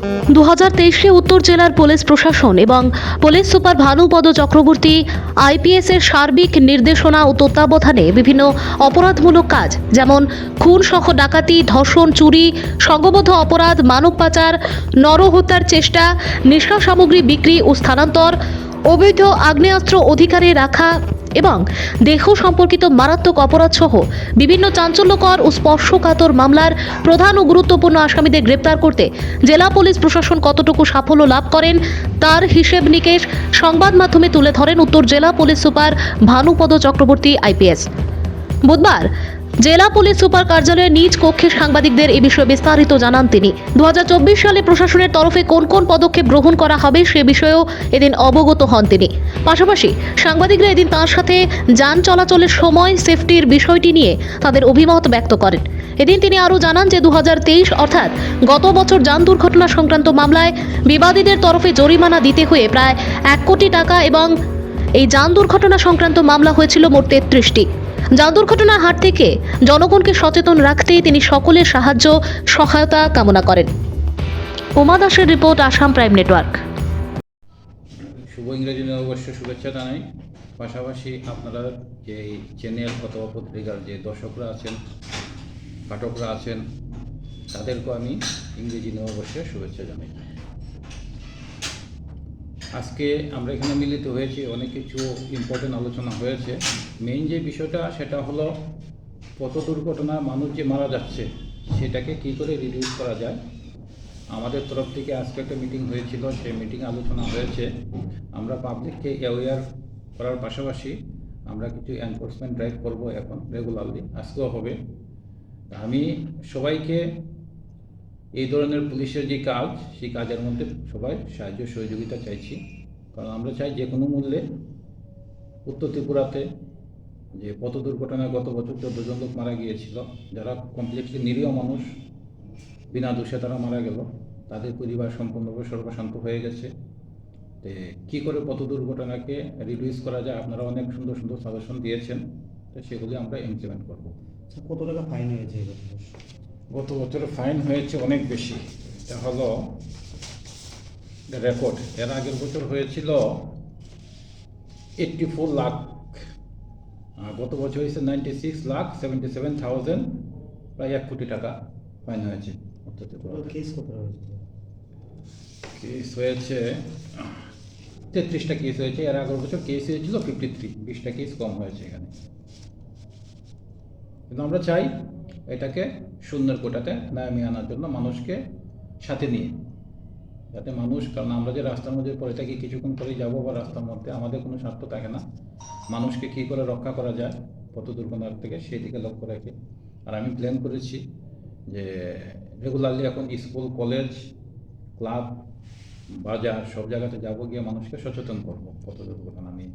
2023 উত্তর জেলার পুলিশ প্রশাসন এবং police super Bhanupada Chakraborty IPS এর সার্বিক নির্দেশনা ও তত্ত্বাবধানে বিভিন্ন অপরাধমূলক কাজ যেমন খুন সহ ডাকাতি, ধর্ষণ, চুরি, সংঘবদ্ধ অপরাধ, মানব পাচার, নরহত্যার চেষ্টা, নেশা সামগ্রী বিক্রি ও স্থানান্তর, অবৈধ আগ্নেয়াস্ত্র অধিকারে রাখা এবং দেহ সম্পর্কিত মারাত্মক অপরাধ সহ বিভিন্ন চাঞ্চল্যকর ও স্পর্শকাতর মামলার প্রধান ও গুরুত্বপূর্ণ আসামিদের গ্রেপ্তার করতে জেলা পুলিশ প্রশাসন কতটুকু সাফল্য লাভ করেন তার হিসেব নিকেশ সংবাদ মাধ্যমে তুলে ধরেন উত্তর জেলা police super Bhanupada Chakraborty IPS. বুধবার জেলা পুলিশ সুপার কার্যালয়ে নিজ কক্ষে সাংবাদিকদের এ বিষয়ে বিস্তারিত জানান তিনি। 2024 সালে প্রশাসনের তরফে কোন কোন পদক্ষেপ গ্রহণ করা হবে সে বিষয়েও এদিন অবগত হন তিনি। পাশাপাশি সাংবাদিকরা এদিন তার সাথে যান চলাচলের সময় সেফটির বিষয়টি নিয়ে তাদের অভিমত ব্যক্ত করেন। এদিন তিনি আরও জানান যে 2023 অর্থাৎ গত বছর যান দুর্ঘটনা সংক্রান্ত মামলায় বিবাদীদের তরফে জরিমানা দিতে হয়ে প্রায় 1 কোটি টাকা এবং এই যান দুর্ঘটনা সংক্রান্ত মামলা হয়েছিল মোট 33টি। যান দুর্ঘটনার হাত থেকে জনগণকে সচেতন রাখতে তিনি সকলের সাহায্য সহায়তা কামনা করেন। উমা দাসের রিপোর্ট, আসাম প্রাইম নেটওয়ার্ক। শুভ ইংরেজি নববর্ষ শুভেচ্ছা জানাই। পাশাপাশি আপনারা যে চ্যানেল অথবা পত্রিকার যে দর্শকরা আছেন, পাঠকরা আছেন, তাদেরকেও আমি ইংরেজি নববর্ষের শুভেচ্ছা জানাই। আজকে আমরা এখানে মিলিত হয়েছি, অনেক কিছু ইম্পর্টেন্ট আলোচনা হয়েছে। মেইন যে বিষয়টা সেটা হলো পথ দুর্ঘটনায় মানুষ যে মারা যাচ্ছে সেটাকে কী করে রিডিউস করা যায়। আমাদের তরফ থেকে আজকে একটা মিটিং হয়েছিল, সেই মিটিংয়ে আলোচনা হয়েছে আমরা পাবলিককে অ্যাওয়্যার করার পাশাপাশি আমরা কিছু এনফোর্সমেন্ট ড্রাইভ করব এখন রেগুলারলি, আজকেও হবে। আমি সবাইকে এই ধরনের পুলিশের যে কাজ, সেই কাজের মধ্যে সবাই সাহায্য সহযোগিতা চাইছি, কারণ আমরা চাই যে কোনো মূল্যে উত্তর ত্রিপুরাতে যে পথ দুর্ঘটনায় গত বছর 14 জন লোক মারা গিয়েছিল, যারা কমপ্লিটলি নিরীহ মানুষ, বিনা দোষে তারা মারা গেল, তাদের পরিবার সম্পূর্ণভাবে সর্বশান্ত হয়ে গেছে। তো কী করে পথ দুর্ঘটনাকে রিডিউস করা যায়, আপনারা অনেক সুন্দর সুন্দর সাজেশন দিয়েছেন, তো সেগুলি আমরা ইমপ্লিমেন্ট করব। কত টাকা ফাইন হয়েছে গত বছরে ফাইন হয়েছে অনেক বেশি, এটা হলো রেকর্ড। এর আগের বছর হয়েছিল 84 লাখ, গত বছর হয়েছে 96,77,000, প্রায় 1 কোটি টাকা ফাইন হয়েছে। কেস কত হয়েছে? কেস হয়েছে 33টা কেস হয়েছে। এর আগের বছর কেস হয়েছিল 53, 20টা কেস কম হয়েছে এখানে। কিন্তু আমরা চাই এটাকে শূন্যের কোটাতে নামিয়ে আনার জন্য, মানুষকে সাথে নিয়ে, যাতে মানুষ, কারণ আমরা যে রাস্তার মধ্যে পড়ে থাকি, কিছুক্ষণ পরেই যাবো বা রাস্তার মধ্যে, আমাদের কোনো স্বার্থ থাকে না, মানুষকে কী করে রক্ষা করা যায় পথ দুর্ঘটনার থেকে সেই দিকে লক্ষ্য রেখে। আর আমি প্ল্যান করেছি যে রেগুলারলি এখন স্কুল, কলেজ, ক্লাব, বাজার সব জায়গাতে যাবো, গিয়ে মানুষকে সচেতন করবো পথ দুর্ঘটনা নিয়ে।